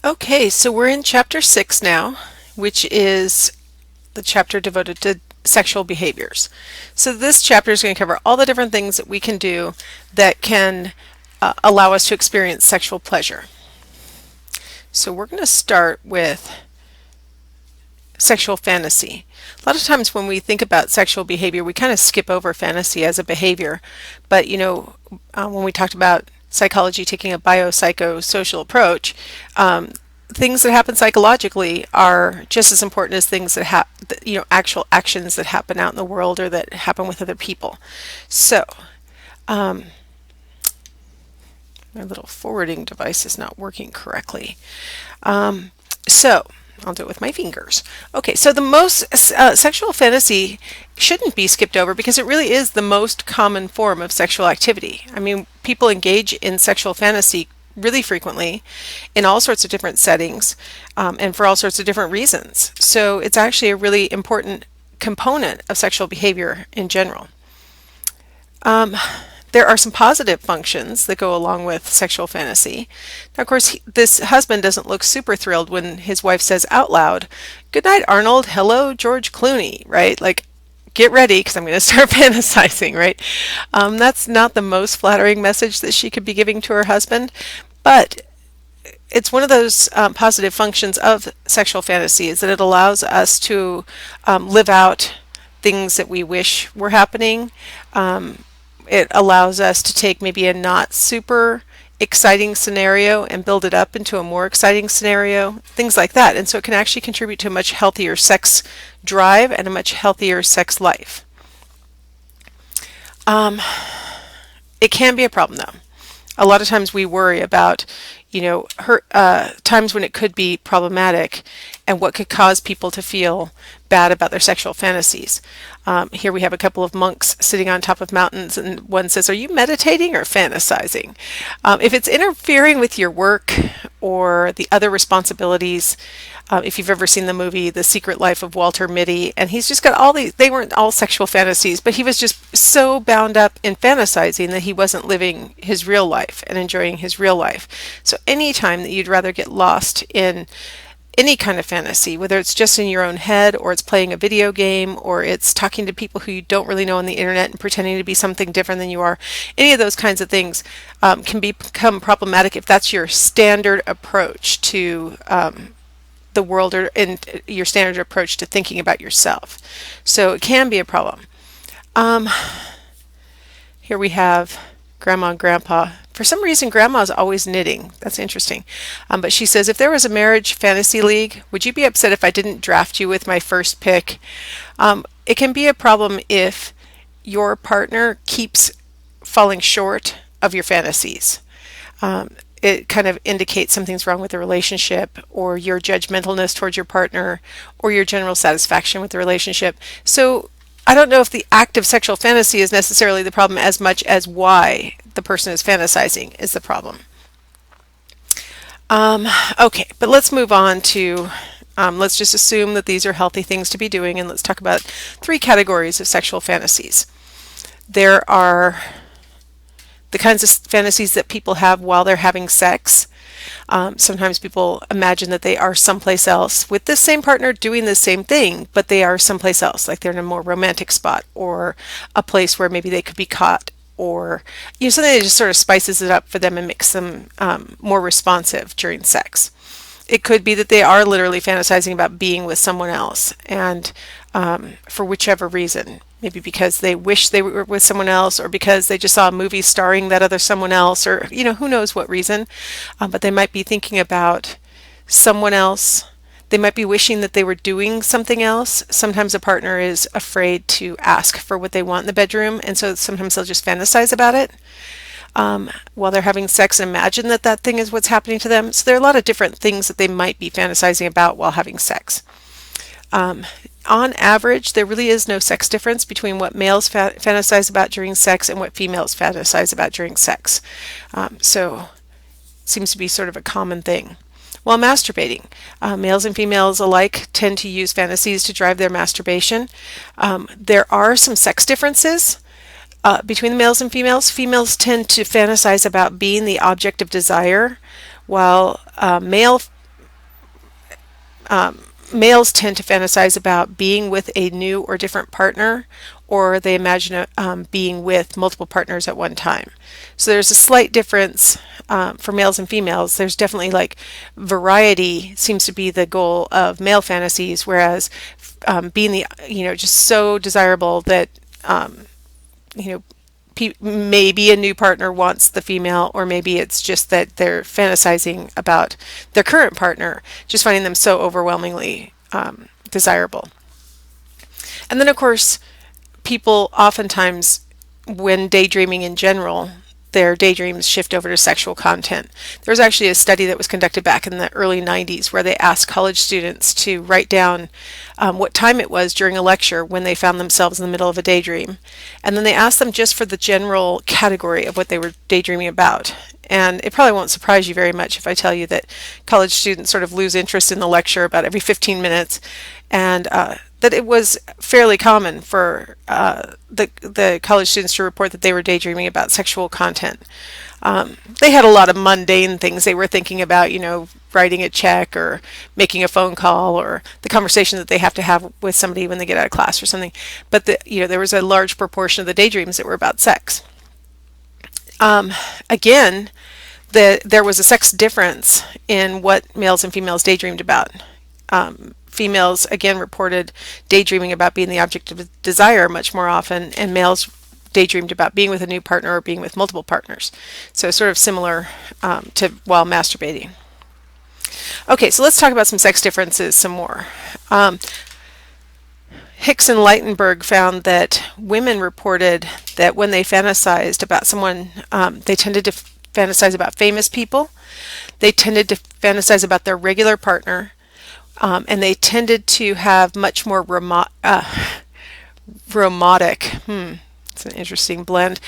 Okay, so we're in chapter 6 now, which is the chapter devoted to sexual behaviors. So this chapter is going to cover all the different things that we can do that can allow us to experience sexual pleasure. So we're going to start with sexual fantasy. A lot of times when we think about sexual behavior, we kind of skip over fantasy as a behavior. But when we talked about psychology taking a biopsychosocial approach, things that happen psychologically are just as important as things that actual actions that happen out in the world or that happen with other people. So, my little forwarding device is not working correctly. So I'll do it with my fingers. Okay, so the most sexual fantasy shouldn't be skipped over because it really is the most common form of sexual activity. I mean, people engage in sexual fantasy really frequently in all sorts of different settings and for all sorts of different reasons. So it's actually a really important component of sexual behavior in general. There are some positive functions that go along with sexual fantasy. Now, of course, this husband doesn't look super thrilled when his wife says out loud, "Good night, Arnold. Hello, George Clooney," right? Like, get ready because I'm going to start fantasizing, right? That's not the most flattering message that she could be giving to her husband, but it's one of those positive functions of sexual fantasy is that it allows us to live out things that we wish were happening. It allows us to take maybe a not super exciting scenario and build it up into a more exciting scenario, things like that. And so it can actually contribute to a much healthier sex drive and a much healthier sex life. It can be a problem though. A lot of times we worry about, times when it could be problematic and what could cause people to feel bad about their sexual fantasies. Here we have a couple of monks sitting on top of mountains, and one says, "Are you meditating or fantasizing?" If it's interfering with your work or the other responsibilities, if you've ever seen the movie The Secret Life of Walter Mitty, and he's just got all these, they weren't all sexual fantasies, but he was just so bound up in fantasizing that he wasn't living his real life and enjoying his real life. So anytime that you'd rather get lost in any kind of fantasy, whether it's just in your own head or it's playing a video game or it's talking to people who you don't really know on the internet and pretending to be something different than you are, any of those kinds of things can become problematic if that's your standard approach to the world or in your standard approach to thinking about yourself. So it can be a problem. Here we have Grandma and Grandpa. For some reason, Grandma's always knitting. That's interesting. But she says, "If there was a marriage fantasy league, would you be upset if I didn't draft you with my first pick?" It can be a problem if your partner keeps falling short of your fantasies. It kind of indicates something's wrong with the relationship or your judgmentalness towards your partner or your general satisfaction with the relationship. So I don't know if the act of sexual fantasy is necessarily the problem as much as why the person is fantasizing is the problem. Okay, but let's move on to, let's just assume that these are healthy things to be doing, and let's talk about 3 categories of sexual fantasies. There are the kinds of fantasies that people have while they're having sex. Sometimes people imagine that they are someplace else with the same partner doing the same thing, but they are someplace else, like they're in a more romantic spot or a place where maybe they could be caught, or something that just sort of spices it up for them and makes them more responsive during sex. It could be that they are literally fantasizing about being with someone else, and for whichever reason, maybe because they wish they were with someone else, or because they just saw a movie starring that other someone else, or who knows what reason, but they might be thinking about someone else. They might be wishing that they were doing something else. Sometimes a partner is afraid to ask for what they want in the bedroom, and so sometimes they'll just fantasize about it while they're having sex and imagine that that thing is what's happening to them. So there are a lot of different things that they might be fantasizing about while having sex. On average, there really is no sex difference between what males fantasize about during sex and what females fantasize about during sex. So it seems to be sort of a common thing. While masturbating, males and females alike tend to use fantasies to drive their masturbation. There are some sex differences between the males and females. Females tend to fantasize about being the object of desire, while male males tend to fantasize about being with a new or different partner, or they imagine being with multiple partners at one time. So there's a slight difference for males and females. There's definitely like variety seems to be the goal of male fantasies, whereas being the, just so desirable that, you know, maybe a new partner wants the female, or maybe it's just that they're fantasizing about their current partner, just finding them so overwhelmingly desirable. And then, of course, people oftentimes, when daydreaming in general, their daydreams shift over to sexual content. There was actually a study that was conducted back in the early 90s where they asked college students to write down what time it was during a lecture when they found themselves in the middle of a daydream. And then they asked them just for the general category of what they were daydreaming about. And it probably won't surprise you very much if I tell you that college students sort of lose interest in the lecture about every 15 minutes, and that it was fairly common for the college students to report that they were daydreaming about sexual content. They had a lot of mundane things they were thinking about, writing a check or making a phone call or the conversation that they have to have with somebody when they get out of class or something. But there was a large proportion of the daydreams that were about sex. Again, there was a sex difference in what males and females daydreamed about. Females, again, reported daydreaming about being the object of desire much more often, and males daydreamed about being with a new partner or being with multiple partners. So sort of similar to while masturbating. Okay, so let's talk about some sex differences some more. Hicks and Leitenberg found that women reported that when they fantasized about someone, they tended to fantasize about famous people. They tended to fantasize about their regular partner. And they tended to have much more romantic, it's an interesting blend,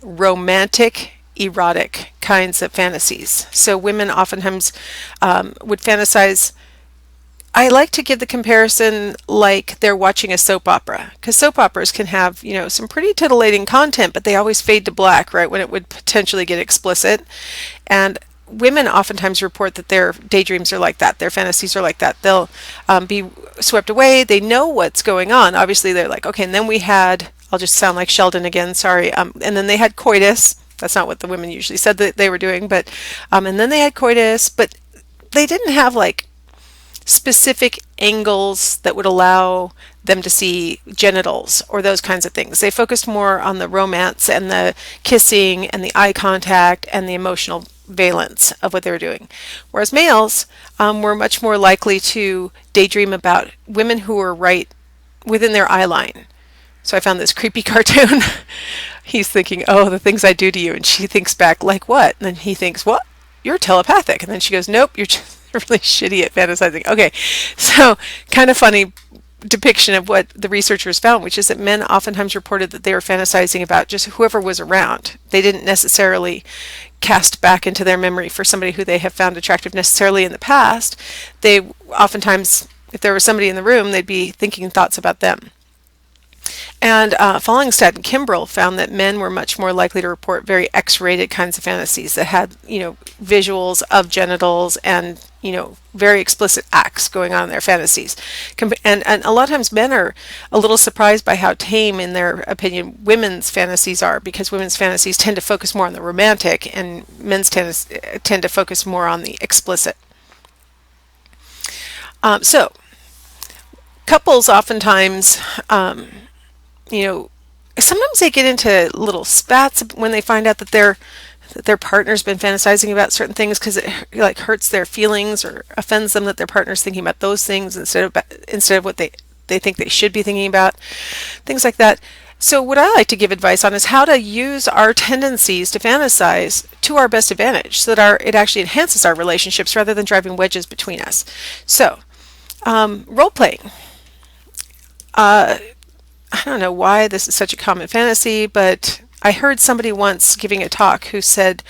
romantic, erotic kinds of fantasies. So women oftentimes would fantasize. I like to give the comparison like they're watching a soap opera, because soap operas can have, some pretty titillating content, but they always fade to black right when it would potentially get explicit. And women oftentimes report that their daydreams are like that. Their fantasies are like that. They'll be swept away. They know what's going on. Obviously, they're like, okay, and then we had, I'll just sound like Sheldon again, sorry. And then they had coitus. That's not what the women usually said that they were doing, but, and then they had coitus, but they didn't have like specific angles that would allow them to see genitals or those kinds of things. They focused more on the romance and the kissing and the eye contact and the emotional valence of what they were doing. Whereas males were much more likely to daydream about women who were right within their eye line. So I found this creepy cartoon. He's thinking, oh, the things I do to you. And she thinks back, like what? And then he thinks, what? You're telepathic. And then she goes, nope, you're just really shitty at fantasizing. Okay, so kind of funny depiction of what the researchers found, which is that men oftentimes reported that they were fantasizing about just whoever was around. They didn't necessarily cast back into their memory for somebody who they have found attractive necessarily in the past. They oftentimes, if there was somebody in the room, they'd be thinking thoughts about them. And Follingstad and Kimbrell found that men were much more likely to report very X-rated kinds of fantasies that had, visuals of genitals and, very explicit acts going on in their fantasies. And a lot of times men are a little surprised by how tame, in their opinion, women's fantasies are, because women's fantasies tend to focus more on the romantic and men's tend to focus more on the explicit. So couples oftentimes sometimes they get into little spats when they find out that their partner's been fantasizing about certain things, because it like hurts their feelings or offends them that their partner's thinking about those things instead of what they think they should be thinking about, things like that. So what I like to give advice on is how to use our tendencies to fantasize to our best advantage, so that it actually enhances our relationships rather than driving wedges between us. So role playing. I don't know why this is such a common fantasy, but I heard somebody once giving a talk who said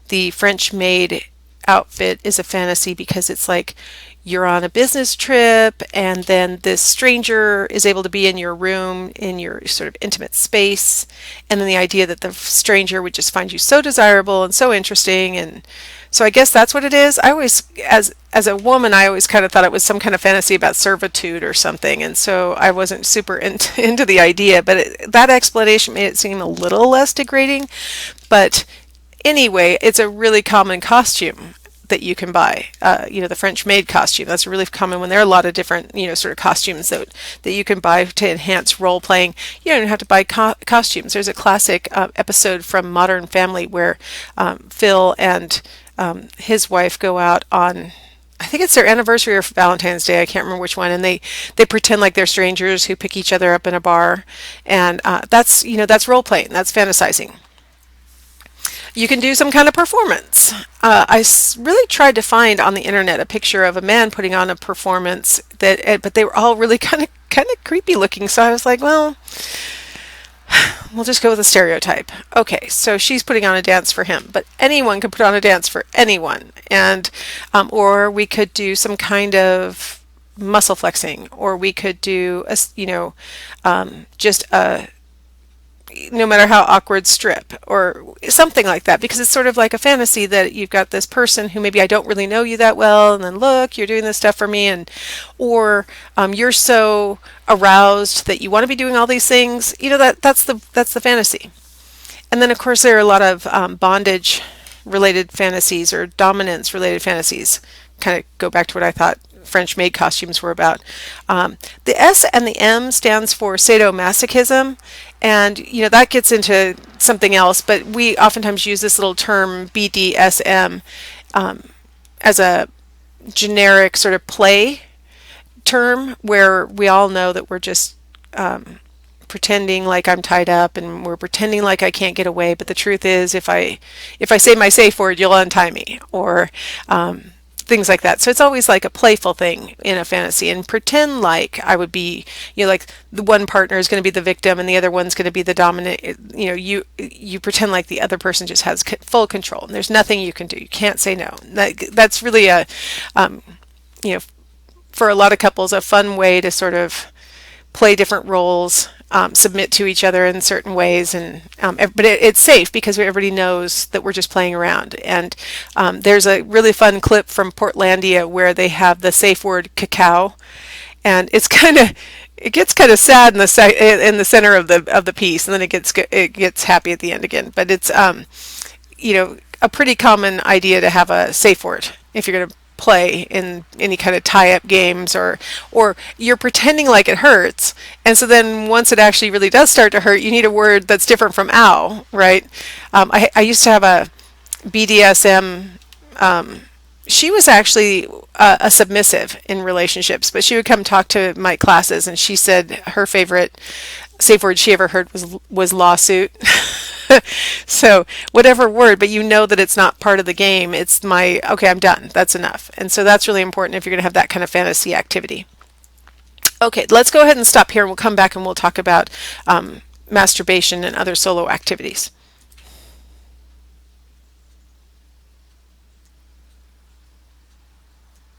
the French maid outfit is a fantasy because it's like you're on a business trip and then this stranger is able to be in your room, in your sort of intimate space, and then the idea that the stranger would just find you so desirable and so interesting and So I guess that's what it is. I always, as a woman, I always kind of thought it was some kind of fantasy about servitude or something, and so I wasn't super into the idea. But that explanation made it seem a little less degrading. But anyway, it's a really common costume that you can buy. The French maid costume. That's really common when there are a lot of different, sort of costumes that you can buy to enhance role playing. You don't have to buy costumes. There's a classic episode from Modern Family where Phil and his wife go out on, I think it's their anniversary or Valentine's Day. I can't remember which one. And they pretend like they're strangers who pick each other up in a bar. And that's role playing. That's fantasizing. You can do some kind of performance. Really tried to find on the internet a picture of a man putting on a performance but they were all really kind of creepy looking. So I was like, well, we'll just go with a stereotype. Okay, so she's putting on a dance for him, but anyone could put on a dance for anyone, and or we could do some kind of muscle flexing, or we could do just a no matter how awkward strip or something like that, because it's sort of like a fantasy that you've got this person who maybe I don't really know you that well, and then look, you're doing this stuff for me, or you're so aroused that you want to be doing all these things. That's the fantasy. And then of course there are a lot of bondage related fantasies or dominance related fantasies. Kind of go back to what I thought French maid costumes were about. The S and the M stands for sadomasochism, and that gets into something else. But we oftentimes use this little term BDSM as a generic sort of play term, where we all know that we're just pretending like I'm tied up, and we're pretending like I can't get away. But the truth is, if I say my safe word, you'll untie me, or things like that. So it's always like a playful thing in a fantasy, and pretend like I would be, like the one partner is going to be the victim and the other one's going to be the dominant. You pretend like the other person just has full control, and there's nothing you can do. You can't say no. That's really for a lot of couples, a fun way to sort of play different roles, submit to each other in certain ways, and but it's safe because everybody knows that we're just playing around. And there's a really fun clip from Portlandia where they have the safe word cacao, and it gets kind of sad in the center of the piece, and then it gets happy at the end again. But it's a pretty common idea to have a safe word if you're going to play in any kind of tie-up games, or you're pretending like it hurts, and so then once it actually really does start to hurt, you need a word that's different from ow, right? I used to have a BDSM. She was actually a submissive in relationships, but she would come talk to my classes, and she said her favorite safe word she ever heard was lawsuit. So whatever word, but that it's not part of the game. It's okay, I'm done. That's enough. And so that's really important if you're going to have that kind of fantasy activity. Okay, let's go ahead and stop here, and we'll come back and we'll talk about masturbation and other solo activities.